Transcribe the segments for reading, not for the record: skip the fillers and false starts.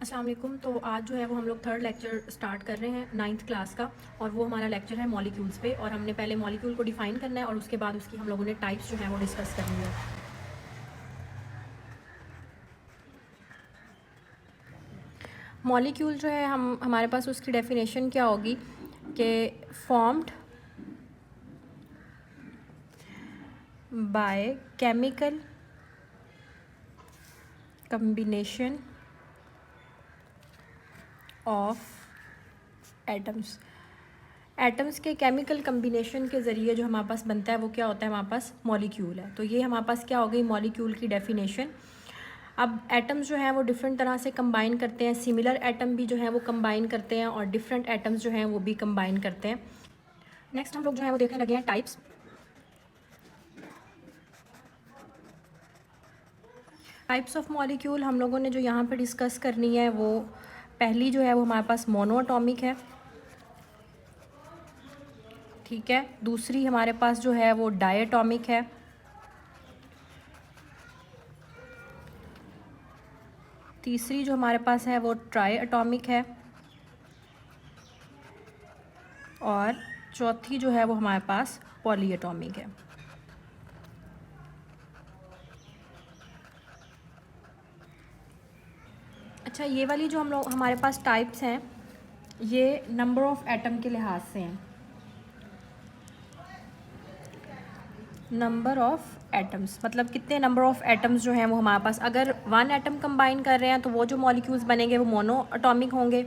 अस्सलाम वालेकुम। तो आज जो है वो हम लोग थर्ड लेक्चर स्टार्ट कर रहे हैं 9th क्लास का, और वो हमारा लेक्चर है मॉलिक्यूल्स पे। और हमने पहले मॉलिक्यूल को डिफ़ाइन करना है और उसके बाद उसकी हम लोगों ने टाइप्स जो हैं वो डिस्कस करनी है। मॉलिक्यूल जो है हमारे पास उसकी डेफिनेशन क्या होगी कि formed by chemical combination of atoms. Atoms के केमिकल कम्बिनेशन के ज़रिए जो हमारे पास बनता है वो क्या होता है, हमारे पास मॉलिक्यूल है। तो ये हमारे पास क्या हो गई, मॉलिक्यूल की डेफिनेशन। अब एटम्स जो हैं वो डिफरेंट तरह से कंबाइन करते हैं, सिमिलर एटम भी जो हैं वो कंबाइन करते हैं और डिफरेंट एटम्स जो हैं वो भी कंबाइन करते हैं। नेक्स्ट हम लोग जो है वो देखने लगे हैं टाइप्स। टाइप्स ऑफ मॉलिक्यूल हम लोगों ने जो यहाँ पे डिस्कस करनी है वो पहली जो है वो हमारे पास मोनोएटॉमिक है, ठीक है। दूसरी हमारे पास जो है वो डायटॉमिक है। तीसरी जो हमारे पास है वो ट्राई एटॉमिक है। और चौथी जो है वो हमारे पास पॉली एटॉमिक है। अच्छा, ये वाली जो हम लोग हमारे पास टाइप्स हैं ये नंबर ऑफ़ एटम के लिहाज से हैं। नंबर ऑफ़ एटम्स मतलब कितने नंबर ऑफ़ एटम्स जो हैं वो हमारे पास, अगर 1 एटम कंबाइन कर रहे हैं तो वो जो मॉलिक्यूल्स बनेंगे वो मोनो एटॉमिक होंगे।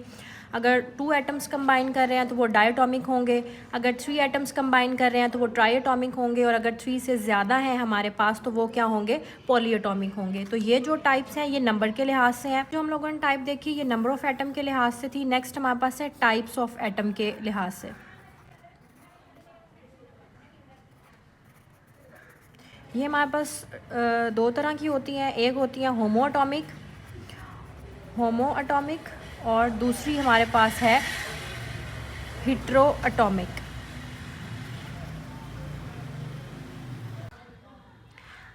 अगर 2 एटम्स कंबाइन कर रहे हैं तो वो डायटॉमिक होंगे। अगर 3 एटम्स कंबाइन कर रहे हैं तो वो ट्राई एटॉमिक होंगे। और अगर 3 से ज़्यादा हैं हमारे पास तो वो क्या होंगे, पॉली एटॉमिक होंगे। तो ये जो टाइप्स हैं ये नंबर के लिहाज से हैं। जो हम लोगों ने टाइप देखी ये नंबर ऑफ़ एटम के लिहाज से थी। नेक्स्ट हमारे पास है टाइप्स ऑफ एटम के लिहाज से। ये हमारे पास दो तरह की होती हैं, एक होती हैं होमो एटॉमिक और दूसरी हमारे पास है हिट्रो एटॉमिक।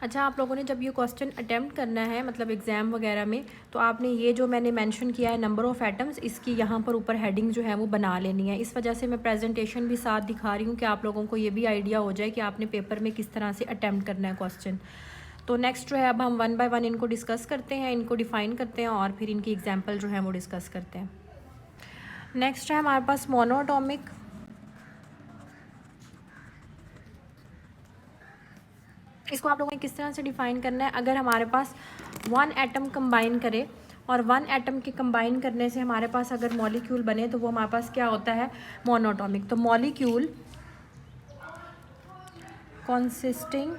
अच्छा, आप लोगों ने जब ये क्वेश्चन अटेम्प्ट करना है मतलब एग्ज़ाम वगैरह में, तो आपने ये जो मैंने मेंशन किया है नंबर ऑफ़ एटम्स, इसकी यहाँ पर ऊपर हेडिंग जो है वो बना लेनी है। इस वजह से मैं प्रेजेंटेशन भी साथ दिखा रही हूँ कि आप लोगों को ये भी आइडिया हो जाए कि आपने पेपर में किस तरह से अटेम्प्ट करना है क्वेश्चन। तो नेक्स्ट जो है अब हम 1 बाय 1 इनको डिस्कस करते हैं, इनको डिफ़ाइन करते हैं और फिर इनकी एग्जाम्पल जो है वो डिस्कस करते हैं। नेक्स्ट है हमारे पास मोनोएटॉमिक। इसको आप लोगों ने किस तरह से डिफ़ाइन करना है, अगर हमारे पास 1 एटम कंबाइन करे और 1 एटम के कंबाइन करने से हमारे पास अगर मॉलिक्यूल बने तो वो हमारे पास क्या होता है, मोनोएटॉमिक। तो molecule consisting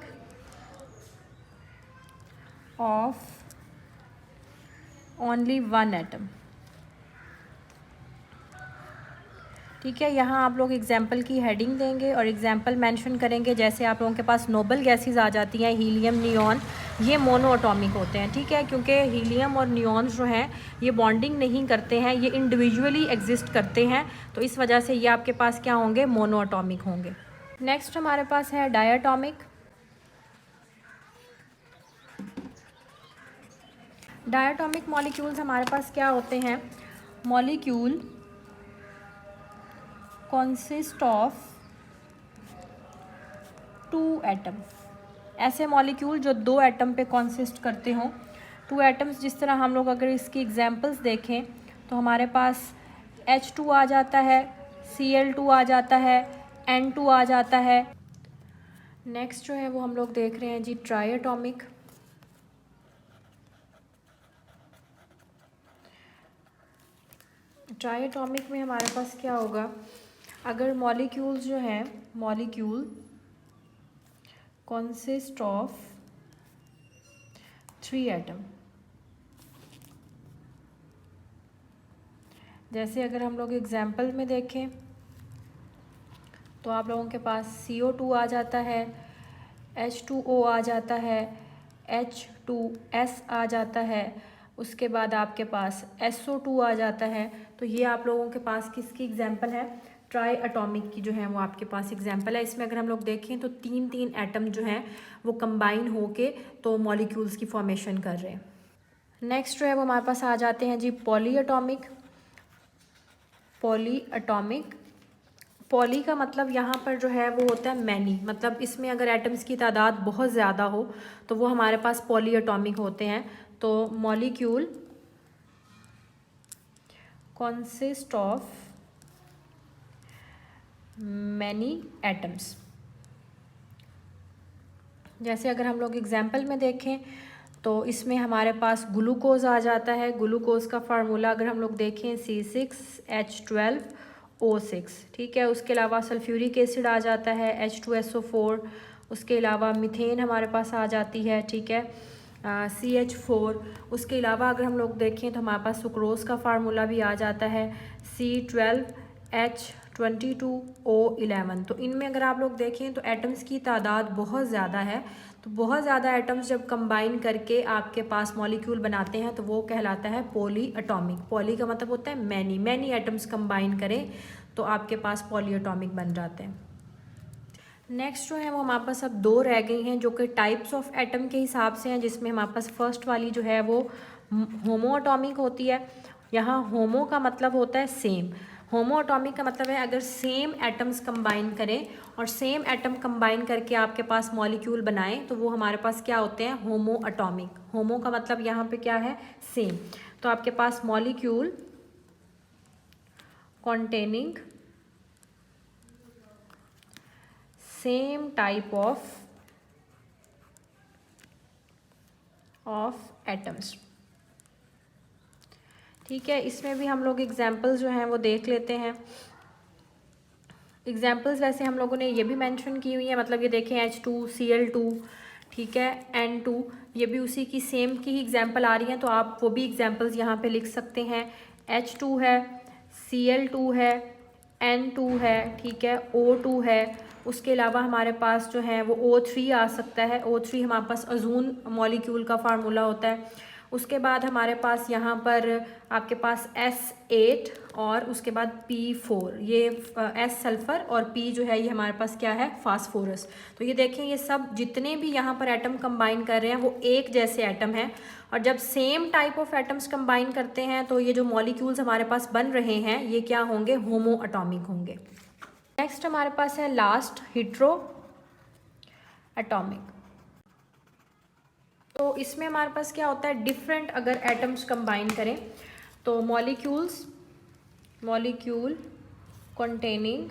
of only 1 atom, ठीक है। यहाँ आप लोग एग्जाम्पल की हेडिंग देंगे और एग्जाम्पल मेंशन करेंगे। जैसे आप लोगों के पास नोबल गैसेस आ जाती हैं, हीलियम, नियॉन, ये मोनोएटॉमिक होते हैं, ठीक है, क्योंकि हीलियम और नियॉन्स जो हैं ये बॉन्डिंग नहीं करते हैं, ये इंडिविजुअली एग्जिस्ट करते हैं। तो इस वजह से ये आपके पास क्या होंगे, मोनोएटॉमिक होंगे। नेक्स्ट हमारे पास है डायटॉमिक। डायटॉमिक मॉलिक्यूल्स हमारे पास क्या होते हैं, मॉलिक्यूल consist of 2 एटम। ऐसे मॉलिक्यूल जो 2 एटम पे कॉन्सिस्ट करते हों। 2 एटम्स जिस तरह हम लोग अगर इसकी एग्जांपल्स देखें तो हमारे पास H2 आ जाता है, Cl2 आ जाता है, N2 आ जाता है। नेक्स्ट जो है वो हम लोग देख रहे हैं जी ट्राई एटॉमिक। ट्राई एटॉमिक में हमारे पास क्या होगा, अगर मॉलिक्यूल्स जो हैं, मॉलिक्यूल consist of 3 एटम। जैसे अगर हम लोग एग्जाम्पल में देखें तो आप लोगों के पास CO2 आ जाता है, H2O आ जाता है, H2S आ जाता है, उसके बाद आपके पास SO2 आ जाता है। तो ये आप लोगों के पास किसकी एग्जाम्पल है, ट्राई एटॉमिक की जो है वो आपके पास एग्जाम्पल है। इसमें अगर हम लोग देखें तो 3 एटम जो हैं वो कंबाइन होके तो मॉलिक्यूल्स की फॉर्मेशन कर रहे हैं। नेक्स्ट जो है वो हमारे पास आ जाते हैं जी पॉली एटॉमिक। पॉली का मतलब यहाँ पर जो है वो होता है मैनी, मतलब इसमें अगर एटम्स की तादाद बहुत ज़्यादा हो तो वो हमारे पास पॉली एटॉमिक होते हैं। तो molecule consist of many atoms. जैसे अगर हम लोग एग्जाम्पल में देखें तो इसमें हमारे पास ग्लूकोज आ जाता है। ग्लूकोज का फार्मूला अगर हम लोग देखें C6H12O6, ठीक है। उसके अलावा सल्फ्यूरिक एसिड आ जाता है H2SO4। उसके अलावा मीथेन हमारे पास आ जाती है, ठीक है, CH4। उसके अलावा अगर हम लोग देखें तो हमारे पास सुक्रोज का फार्मूला भी आ जाता है C12H22O11। तो इनमें अगर आप लोग देखें तो एटम्स की तादाद बहुत ज़्यादा है। तो बहुत ज़्यादा एटम्स जब कंबाइन करके आपके पास मॉलिक्यूल बनाते हैं तो वो कहलाता है पॉली एटॉमिक। पॉली का मतलब होता है मैनी एटम्स कंबाइन करें तो आपके पास पॉली एटॉमिक बन जाते हैं। नेक्स्ट जो है वो हमारे पास अब दो रह गई हैं जो कि टाइप्स ऑफ एटम के हिसाब से हैं, जिसमें हमारे पास फर्स्ट वाली जो है वो होमो एटॉमिक होती है। यहाँ होमो का मतलब होता है सेम। होमो एटॉमिक का मतलब है अगर सेम एटम्स कंबाइन करें और सेम एटम कंबाइन करके आपके पास मॉलिक्यूल बनाएं तो वो हमारे पास क्या होते हैं, होमो एटॉमिक। होमो का मतलब यहाँ पे क्या है, सेम। तो आपके पास molecule containing same type of atoms, ठीक है। इसमें भी हम लोग एग्जाम्पल्स जो हैं वो देख लेते हैं। एग्जाम्पल्स वैसे हम लोगों ने ये भी मेंशन की हुई है, मतलब ये देखें H2Cl2, ठीक है, N2, ये भी उसी की सेम की ही एग्जाम्पल आ रही हैं। तो आप वो भी एग्जाम्पल्स यहाँ पे लिख सकते हैं। H2 है, Cl2 है, N2 है, ठीक है, O2 है। उसके अलावा हमारे पास जो है वो O3 आ सकता है। O3 हमारे पास अजून मॉलिक्यूल का फार्मूला होता है। उसके बाद हमारे पास यहाँ पर आपके पास S8 और उसके बाद P4, ये S सल्फ़र और P जो है ये हमारे पास क्या है, फास्फोरस। तो ये देखें ये सब जितने भी यहाँ पर एटम कंबाइन कर रहे हैं वो एक जैसे एटम हैं। और जब same type of atoms combine करते हैं तो ये जो मॉलिक्यूल्स हमारे पास बन रहे हैं ये क्या होंगे, होमो एटॉमिक होंगे। नेक्स्ट हमारे पास है लास्ट हेट्रो एटॉमिक। तो इसमें हमारे पास क्या होता है, डिफरेंट अगर एटम्स कंबाइन करें तो molecule containing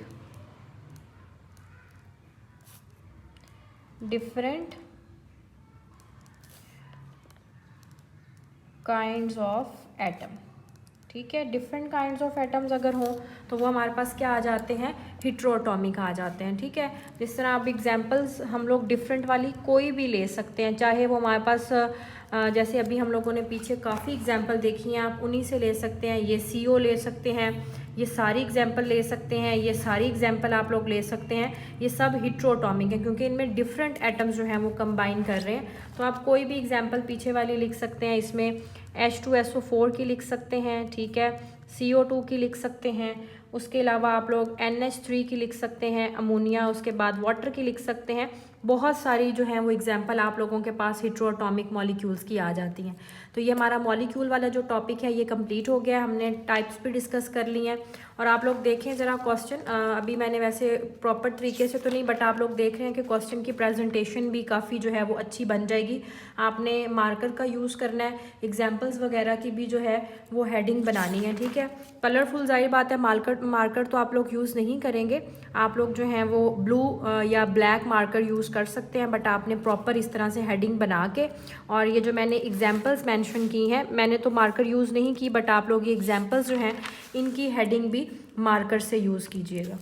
different kinds of atom, ठीक है। डिफरेंट काइंड्स ऑफ एटम्स अगर हों तो वो हमारे पास क्या आ जाते हैं, हेट्रोएटॉमिक आ जाते हैं, ठीक है। जिस तरह आप एग्जांपल्स हम लोग डिफरेंट वाली कोई भी ले सकते हैं, चाहे वो हमारे पास जैसे अभी हम लोगों ने पीछे काफ़ी एग्जांपल देखी हैं, आप उन्हीं से ले सकते हैं। ये CO ले सकते हैं, ये सारी एग्जांपल ले सकते हैं, ये सारी एग्जांपल आप लोग ले सकते हैं। ये सब हेट्रोएटॉमिक है क्योंकि इनमें डिफरेंट एटम्स जो हैं वो कंबाइन कर रहे हैं। तो आप कोई भी एग्जांपल पीछे वाली लिख सकते हैं। इसमें H2SO4 की लिख सकते हैं, ठीक है, CO2 की लिख सकते हैं। उसके अलावा आप लोग NH3 की लिख सकते हैं, अमोनिया, उसके बाद वाटर की लिख सकते हैं। बहुत सारी जो हैं वो एग्जांपल आप लोगों के पास हेट्रोएटॉमिक मॉलिक्यूल्स की आ जाती हैं। तो ये हमारा मॉलिक्यूल वाला जो टॉपिक है ये कंप्लीट हो गया। हमने टाइप्स भी डिस्कस कर ली हैं। और आप लोग देखें ज़रा क्वेश्चन, अभी मैंने वैसे प्रॉपर तरीके से तो नहीं, बट आप लोग देख रहे हैं कि क्वेश्चन की प्रेजेंटेशन भी काफ़ी जो है वो अच्छी बन जाएगी। आपने मार्कर का यूज़ करना है, एग्जाम्पल्स वगैरह की भी जो है वो हेडिंग बनानी है, ठीक है। कलरफुल जाहिर बात है मार्कर तो आप लोग यूज़ नहीं करेंगे, आप लोग जो हैं वो ब्लू या ब्लैक मार्कर यूज़ कर सकते हैं, बट आपने प्रॉपर इस तरह से हेडिंग बना के, और ये जो मैंने एग्जांपल्स मेंशन की हैं, मैंने तो मार्कर यूज़ नहीं की, बट आप लोग ये एग्जांपल्स जो हैं इनकी हेडिंग भी मार्कर से यूज़ कीजिएगा।